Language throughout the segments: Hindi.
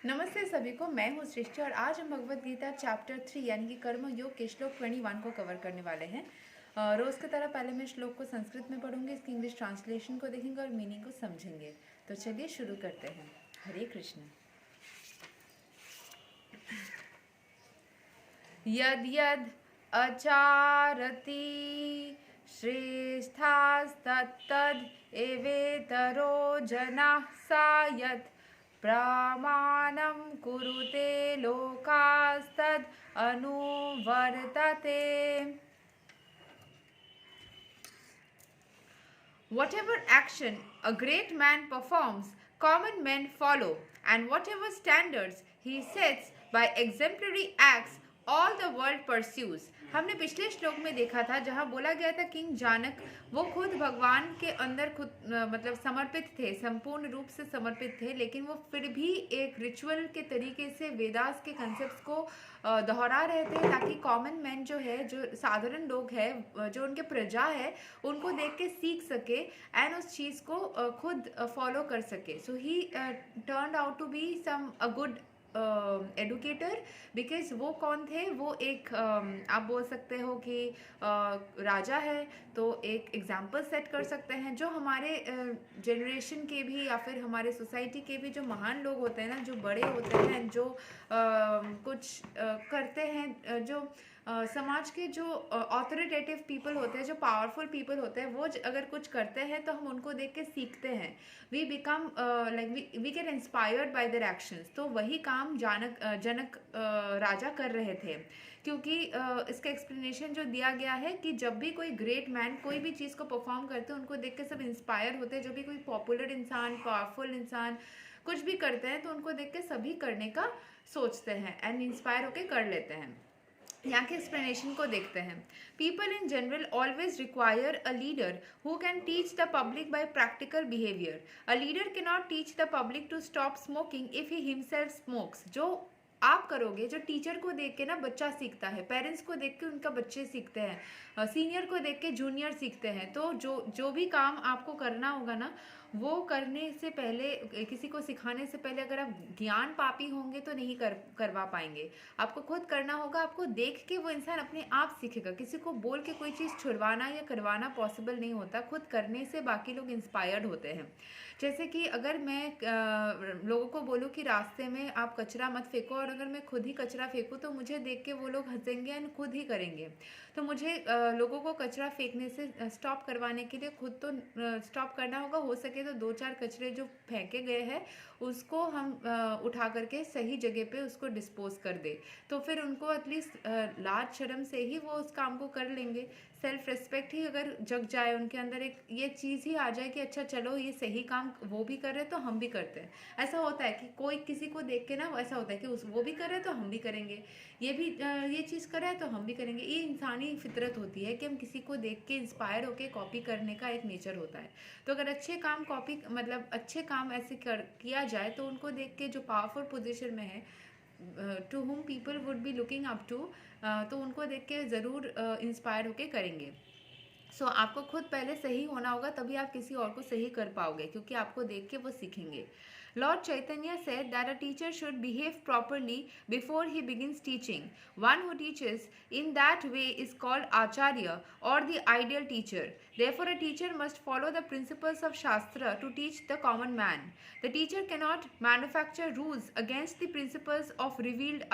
नमस्ते सभी को, मैं हूँ सृष्टि और आज हम भगवत गीता चैप्टर 3 यानी कि कर्म योग के श्लोक 21 को कवर करने वाले हैं। रोज की तरह पहले मैं श्लोक को संस्कृत में पढ़ूंगी, इसकी इंग्लिश ट्रांसलेशन को देखेंगे और मीनिंग को समझेंगे। तो चलिए शुरू करते हैं। हरे कृष्ण। यद यद अचारति श्रेष्ठास्तत्तद् एवेतरो जनाः सायत् प्रमाणं कुरुते लोकास्तद् अनुवर्तते। Whatever action a great man performs, common men follow, and whatever standards he sets by exemplary acts, all the world pursues. हमने पिछले श्लोक में देखा था जहाँ बोला गया था किंग जानक वो खुद भगवान के अंदर खुद मतलब समर्पित थे, संपूर्ण रूप से समर्पित थे, लेकिन वो फिर भी एक रिचुअल के तरीके से वेदास के कंसेप्ट्स को दोहरा रहे थे ताकि कॉमन मैन जो है, जो साधारण लोग हैं, जो उनके प्रजा है, उनको देख के सीख सके एंड उस चीज़ को खुद फॉलो कर सके. So he turned out to be some a good educator. Because वो कौन थे, वो एक आप बोल सकते हो कि राजा है, तो एक एग्जाम्पल सेट कर सकते हैं जो हमारे जनरेशन के भी या फिर हमारे सोसाइटी के भी जो महान लोग होते हैं ना, जो बड़े होते हैं, जो कुछ करते हैं, जो समाज के जो ऑथोरिटेटिव पीपल होते हैं, जो पावरफुल पीपल होते हैं, वो अगर कुछ करते हैं तो हम उनको देख के सीखते हैं. We become like we get inspired by their actions. तो वही काम जनक राजा कर रहे थे, क्योंकि इसका एक्सप्लेनेशन जो दिया गया है कि जब भी कोई ग्रेट मैन कोई भी चीज़ को परफॉर्म करते हैं, उनको देख के सब इंस्पायर होते हैं. जो भी कोई पॉपुलर इंसान, पावरफुल इंसान कुछ भी करते हैं तो उनको देख के सभी करने का सोचते हैं एंड इंस्पायर होके कर लेते हैं. यहाँ के एक्सप्लेनेशन को देखते हैं. People in general always require a leader who can teach the public by practical behaviour. A leader can not teach the public to stop smoking if he himself smokes. जो आप करोगे, जो टीचर को देख के ना बच्चा सीखता है, पेरेंट्स को देख के उनका बच्चे सीखते हैं, सीनियर को देख के जूनियर सीखते हैं. तो जो भी काम आपको करना होगा ना, वो करने से पहले, किसी को सिखाने से पहले अगर आप ज्ञान पापी होंगे तो नहीं करवा पाएंगे. आपको खुद करना होगा. आपको देख के वो इंसान अपने आप सीखेगा. किसी को बोल के कोई चीज़ छुड़वाना या करवाना पॉसिबल नहीं होता. खुद करने से बाकी लोग इंस्पायर्ड होते हैं. जैसे कि अगर मैं लोगों को बोलूँ कि रास्ते में आप कचरा मत फेंको, और अगर मैं खुद ही कचरा फेंकूँ तो मुझे देख के वो लोग हंसेंगे एंड खुद ही करेंगे. तो मुझे लोगों को कचरा फेंकने से स्टॉप करवाने के लिए खुद तो स्टॉप करना होगा. हो सके तो 2-4 कचरे जो फेंके गए हैं उसको हम उठा करके सही जगह पे उसको डिस्पोज कर दे. तो फिर उनको एटलीस्ट लाज शर्म से ही वो उस काम को कर लेंगे. सेल्फ रिस्पेक्ट ही अगर जग जाए उनके अंदर, एक ये चीज़ ही आ जाए कि अच्छा चलो ये सही काम वो भी कर रहे हैं तो हम भी करते हैं. ऐसा होता है कि कोई किसी को देख के ना ऐसा होता है कि वो भी कर रहे हैं तो हम भी करेंगे, ये भी ये चीज़ कर रहा है तो हम भी करेंगे. ये इंसानी फितरत होती है कि हम किसी को देख के इंस्पायर होके कॉपी करने का एक नेचर होता है. तो अगर अच्छे काम कॉपी मतलब अच्छे काम ऐसे किया जाए तो उनको देख के जो पावरफुल पोजीशन में है, to whom people would be looking up to, तो उनको देख के ज़रूर इंस्पायर होके करेंगे. सो आपको खुद पहले सही होना होगा, तभी आप किसी और को सही कर पाओगे, क्योंकि आपको देख के वो सीखेंगे. Lord Chaitanya said that a teacher should behave properly before he begins teaching. One who teaches in that way is called Acharya or the ideal teacher. Therefore, a teacher must follow the principles of Shastra to teach the common man. The teacher cannot manufacture rules against the principles of revealed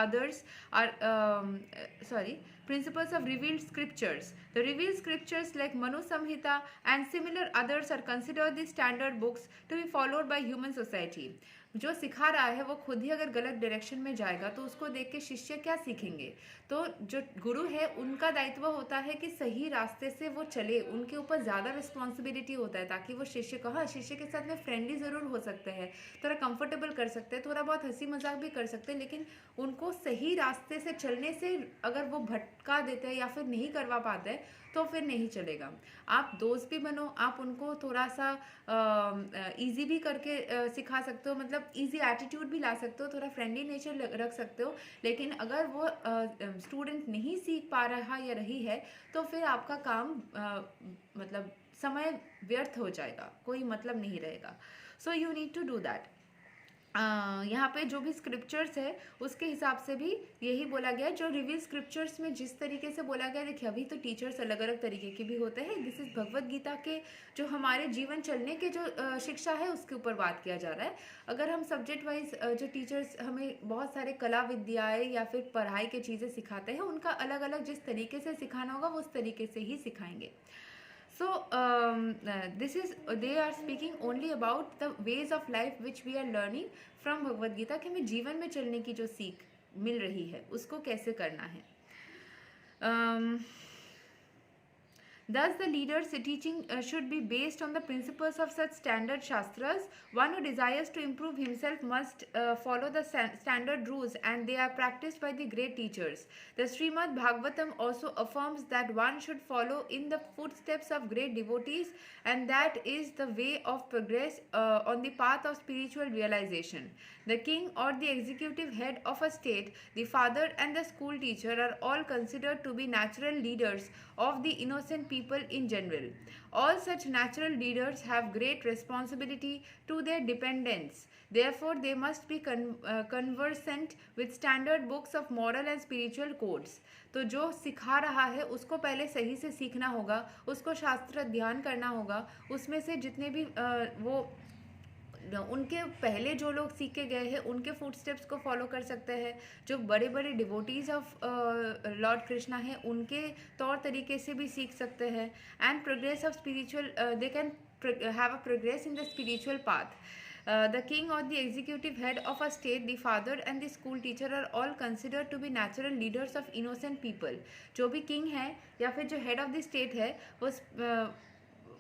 principles of revealed scriptures. The revealed scriptures like Manu Samhita and similar others are considered the standard books to be followed by human society. जो सिखा रहा है वो खुद ही अगर गलत डायरेक्शन में जाएगा तो उसको देख के शिष्य क्या सीखेंगे. तो जो गुरु है उनका दायित्व होता है कि सही रास्ते से वो चले. उनके ऊपर ज़्यादा रिस्पॉन्सिबिलिटी होता है ताकि वो शिष्य को, हाँ, शिष्य के साथ में फ्रेंडली ज़रूर हो सकते हैं, थोड़ा कंफर्टेबल कर सकते हैं, थोड़ा बहुत हंसी मजाक भी कर सकते हैं, लेकिन उनको सही रास्ते से चलने से अगर वो भटका देते हैं या फिर नहीं करवा पाते हैं तो फिर नहीं चलेगा. आप दोस्त भी बनो, आप उनको थोड़ा सा इजी भी करके सिखा सकते हो, मतलब इजी एटीट्यूड भी ला सकते हो, थोड़ा फ्रेंडली नेचर रख सकते हो. लेकिन अगर वो स्टूडेंट नहीं सीख पा रहा या रही है तो फिर आपका काम मतलब समय व्यर्थ हो जाएगा, कोई मतलब नहीं रहेगा. So you need to do that. यहाँ पे जो भी स्क्रिप्चर्स है उसके हिसाब से भी यही बोला गया है। जो रिवील स्क्रिप्चर्स में जिस तरीके से बोला गया, देखिए अभी तो टीचर्स अलग अलग तरीके के भी होते हैं, दिस इज भगवत गीता के जो हमारे जीवन चलने के जो शिक्षा है उसके ऊपर बात किया जा रहा है। अगर हम सब्जेक्ट वाइज जो टीचर्स हमें बहुत सारे कला विद्याएँ या फिर पढ़ाई के चीज़ें सिखाते हैं, उनका अलग अलग जिस तरीके से सिखाना होगा वो उस तरीके से ही सिखाएंगे। So this is they are speaking only about the ways of life which we are learning from Bhagavad Gita, कि हमें जीवन में चलने की जो सीख मिल रही है उसको कैसे करना है। Thus, the leader's teaching should be based on the principles of such standard shastras. One who desires to improve himself must follow the standard rules, and they are practiced by the great teachers. The Srimad Bhagavatam also affirms that one should follow in the footsteps of great devotees, and that is the way of progress on the path of spiritual realization. The king or the executive head of a state, the father and the school teacher are all considered to be natural leaders of the innocent people in general. All such natural leaders have great responsibility to their dependents. Therefore, they must be conversant with standard books of moral and spiritual codes. तो जो सिखा रहा है उसको पहले सही से सीखना होगा, उसको शास्त्र अध्ययन करना होगा, उसमें से जितने भी वो उनके पहले जो लोग सीख के गए हैं उनके फुट स्टेप्स को फॉलो कर सकते हैं। जो बड़े बड़े डिवोटीज ऑफ लॉर्ड कृष्णा हैं उनके तौर तरीके से भी सीख सकते हैं। And progress of spiritual, they can have a progress in the spiritual path. The king or the executive head of a state, the father and the school teacher are all considered to be natural leaders of innocent people. जो भी king है या फिर जो head of the state है वो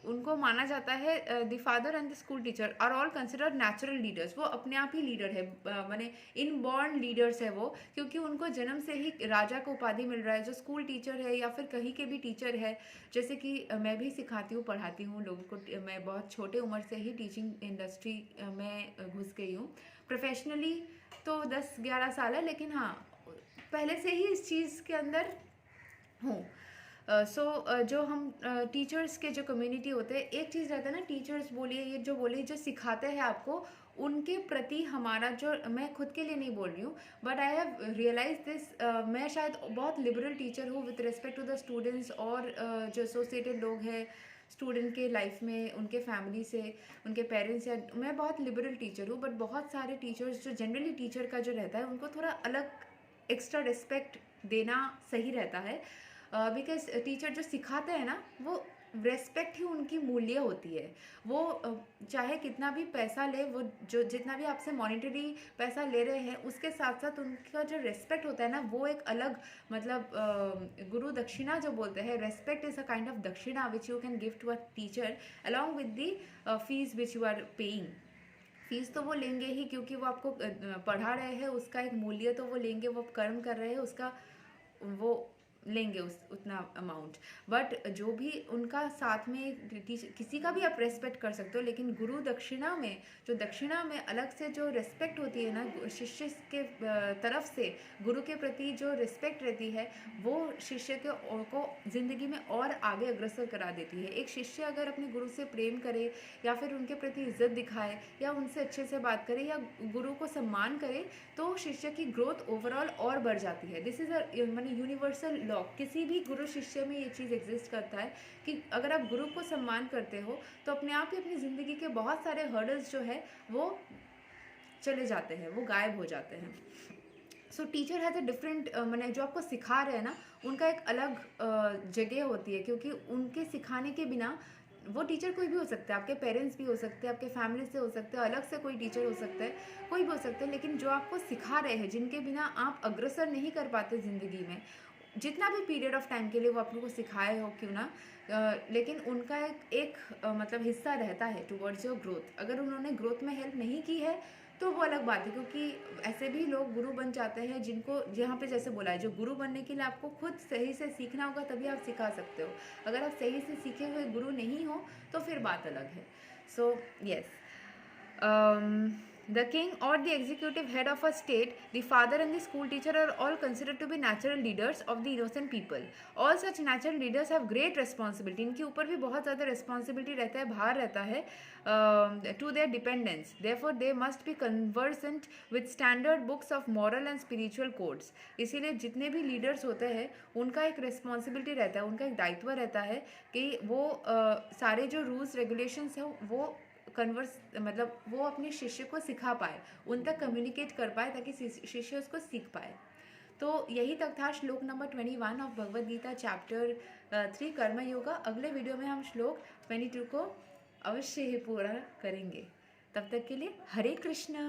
उनको माना जाता है, the father and the school teacher are all considered natural leaders. वो अपने आप ही लीडर है, माने इनबॉर्न लीडर्स है वो, क्योंकि उनको जन्म से ही राजा को उपाधि मिल रहा है. जो स्कूल टीचर है या फिर कहीं के भी टीचर है, जैसे कि मैं भी सिखाती हूँ पढ़ाती हूँ लोगों को, मैं बहुत छोटे उम्र से ही टीचिंग इंडस्ट्री में घुस गई हूँ. प्रोफेशनली तो 10-11 साल है, लेकिन हाँ पहले से ही इस चीज़ के अंदर हूँ. जो हम टीचर्स के जो कम्युनिटी होते हैं, एक चीज़ रहता है ना, टीचर्स बोलिए ये जो बोलिए जो सिखाते हैं आपको, उनके प्रति हमारा जो, मैं खुद के लिए नहीं बोल रही हूँ but I have realize this, मैं शायद बहुत लिबरल टीचर हूँ with respect to the students और जो एसोसिएटेड लोग हैं स्टूडेंट के लाइफ में, उनके फैमिली से, उनके पेरेंट्स, या मैं बहुत लिबरल टीचर हूँ. बट बहुत सारे टीचर्स जो जनरली टीचर का जो रहता है उनको थोड़ा अलग एक्स्ट्रा रिस्पेक्ट देना सही रहता है. बिकॉज टीचर जो सिखाते हैं ना वो रेस्पेक्ट ही उनकी मूल्य होती है. वो चाहे कितना भी पैसा ले, वो जो जितना भी आपसे मॉनेटरी पैसा ले रहे हैं उसके साथ साथ उनका जो रेस्पेक्ट होता है ना वो एक अलग, मतलब गुरु दक्षिणा जो बोलते हैं, respect is a kind of dakshina which you can give to a teacher along with the fees which you are paying. Fees तो वो लेंगे ही क्योंकि वो आपको पढ़ा रहे हैं, उसका एक मूल्य तो वो लेंगे, वो कर्म कर रहे हैं उसका वो लेंगे उतना अमाउंट. बट जो भी उनका साथ में किसी का भी आप रेस्पेक्ट कर सकते हो, लेकिन गुरु दक्षिणा में जो दक्षिणा में अलग से जो रेस्पेक्ट होती है ना शिष्य के तरफ से, गुरु के प्रति जो रिस्पेक्ट रहती है वो शिष्य को ज़िंदगी में और आगे अग्रसर करा देती है. एक शिष्य अगर अपने गुरु से प्रेम करे या फिर उनके प्रति इज्जत दिखाए या उनसे अच्छे से बात करे या गुरु को सम्मान करे तो शिष्य की ग्रोथ ओवरऑल और बढ़ जाती है. दिस इज़ अ माने यूनिवर्सल लॉ. किसी भी गुरु शिष्य में ये चीज़ एग्जिस्ट करता है कि अगर आप गुरु को सम्मान करते हो तो अपने आप ही अपनी ज़िंदगी के बहुत सारे हर्डल्स जो है वो चले जाते हैं, वो गायब हो जाते हैं. सो टीचर हैज़ अ डिफरेंट, मैंने जो आपको सिखा रहे हैं ना उनका एक अलग जगह होती है, क्योंकि उनके सिखाने के बिना वो टीचर कोई भी हो सकता है, आपके पेरेंट्स भी हो सकते हैं, आपके फैमिली से हो सकते हैं, अलग से कोई टीचर हो सकता है, कोई भी हो सकता है, लेकिन जो आपको सिखा रहे हैं, जिनके बिना आप अग्रसर नहीं कर पाते ज़िंदगी में, जितना भी पीरियड ऑफ टाइम के लिए वो आप लोग को सिखाए हो क्यों ना, लेकिन उनका एक मतलब हिस्सा रहता है टुवर्ड्स योर ग्रोथ. अगर उन्होंने ग्रोथ में हेल्प नहीं की है तो वो अलग बात है, क्योंकि ऐसे भी लोग गुरु बन जाते हैं जिनको, जहाँ पे जैसे बोला है, जो गुरु बनने के लिए आपको खुद सही से सीखना होगा तभी आप सिखा सकते हो. अगर आप सही से सीखे हुए गुरु नहीं हो तो फिर बात अलग है. So yes, The king or the executive head of a state, the father and the school teacher are all considered to be natural leaders of the innocent people. All such natural leaders have great responsibility. इनके ऊपर भी बहुत ज़्यादा responsibility रहता है, भार रहता है to their dependents. Therefore, they must be conversant with standard books of moral and spiritual codes. इसीलिए जितने भी leaders होते हैं उनका एक responsibility रहता है, उनका एक दायित्व रहता है कि वो सारे जो rules regulations हैं वो मतलब वो अपने शिष्य को सिखा पाए, उन तक कम्युनिकेट कर पाए ताकि शिष्य उसको सीख पाए. तो यही तक था श्लोक number 21 of Bhagavad Gita chapter 3 Karma yoga. अगले वीडियो में हम श्लोक 22 को अवश्य ही पूरा करेंगे. तब तक के लिए हरे कृष्णा.